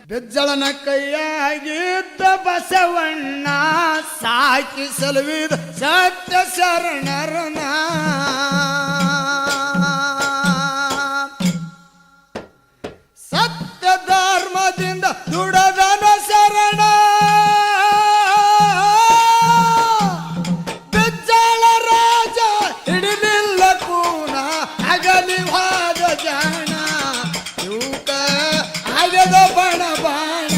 ಬಿಜ್ಜಳನ ಕೈಯಾಗಿದ್ದ ಬಸವಣ್ಣ ಸಾಕಿ ಸಲುವಿದ ಸತ್ಯ ಶರಣರನ ಸತ್ಯ ಧರ್ಮದಿಂದ ದುಡದನ ಶರಣ ಬಿಜ್ಜಳ ರಾಜ ಹಿಡಿದಿಲ್ಲ ಕೂನ ಅಗಲಿ ವಾದ ಜಾಣ ಇವುಕ ಆಗದ ಬಣ ಬಾಣ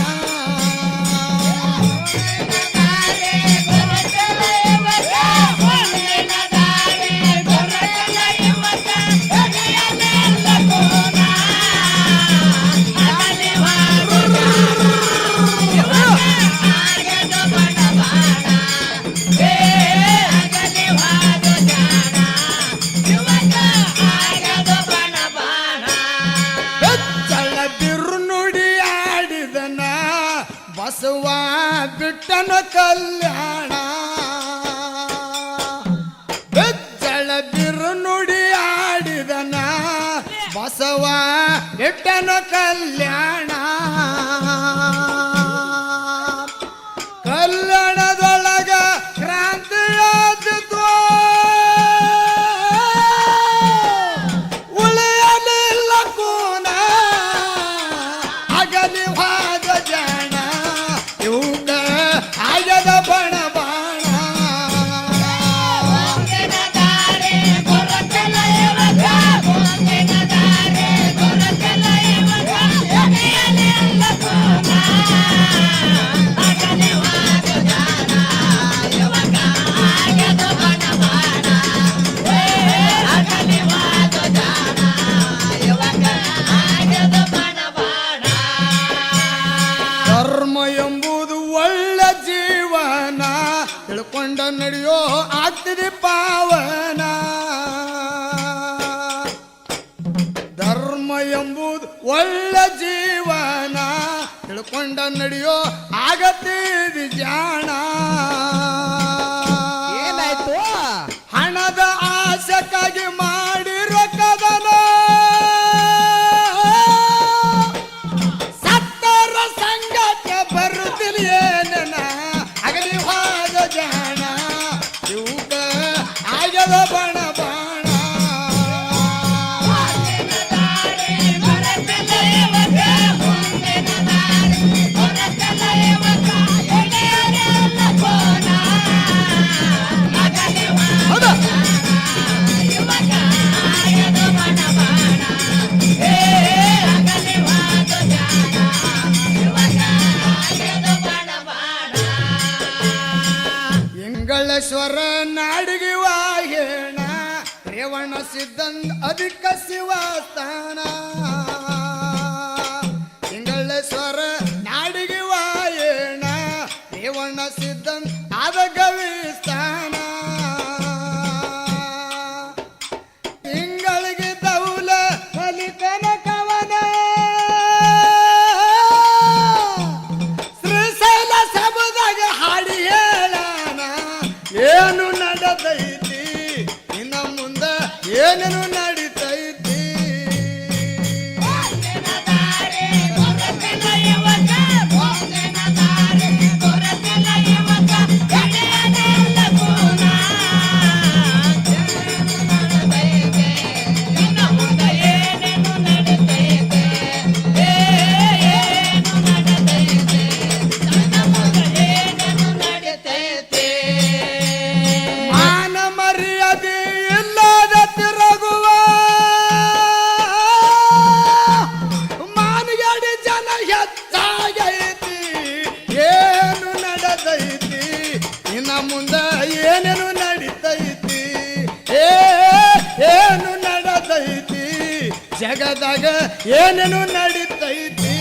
ಬಸವ ಬಿಟ್ಟನ ಕಲ್ಯಾಣ ಬೆಜ್ಜಳ ಬಿರು ನುಡಿ ಆಡಿದನ ಬಸವ ಬಿಟ್ಟನ ಕಲ್ಯಾಣ ಕಲ್ಯಾಣದೊಳಗ ಕ್ರಾಂತಿಯಾದಿತು ಉಳಿಯಲಿಲ್ಲ ಕೂನ ಅಗಲಿ ವಾದ ಜಾಣ ಇವುಗ ಆಗದ ಬಣ ಬಾಣ ಧರ್ಮ ಎಂಬುದು ಒಳ್ಳೆ ಜೀವನ ತಿಳ್ಕೊಂಡ ನಡೆಯೋ ಆಗ್ತಿದೆ ಪಾವನ ಧರ್ಮ ಎಂಬುದು ಒಳ್ಳೆ ಜೀವನ ತಿಳ್ಕೊಂಡ ನಡೆಯೋ ಆಗತ್ತಿದೆ ಜಾಣ ಏನಾಯ್ತು ಹಣದ ಆಸಕ್ಕಾಗಿ ಮಾಡಿರೋ ಕದನ ಸತ್ತರ ಸಂಗಕ್ಕೆ ಬರುತ್ತಿಲ್ಲ ಏನನ ಅಗಲಿ ವಾದ ಜಾಣ ಇವುಗ ಆಗದ ಬಣ ಬಾಣ ಇಂಗಳೇಶ್ವರ ನಾಡಿಗೆ ವಾಹೇಣ ರೇವಣ ಸಿದ್ಧಂದ ಅಧಿಕ ಶಿವಸ್ಥಾನ ಇಂಗಳೇಶ್ವರ ನಾಡಿಗೆ ವಾಹೇಣ ರೇವಣ ಸಿದ್ಧಂದ ಆದ ಗವಿಸ್ಥಾನ ತಿಂಗಳಿಗೆ ದೌಲ ಫಲಿತನ ಕವನ ಶ್ರೀಶೈಲ ಸಬದಾಗ ಹಾಡಿ ಹೇಳಾನ ಏನು ನಡೆದೈತಿ ಇನ್ನ ಮುಂದ ಏನೇನು ನಡೀತೈತಿ ಮಾನ ಮರ್ಯಾದೆ ಇಲ್ಲದ ತಿರುಗುವ ಮಾನಗಡಿ ಜನ ಹೆಚ್ಚಾಗೈತಿ ಏನು ನಡೆದೈತಿ ಇನ್ನ ಮುಂದ ಏನೇನು ನಡೀತೈತಿ ಏನು ನಡೆದೈತಿ ಜಗದಾಗ ಏನೇನು ನಡೀತೈತಿ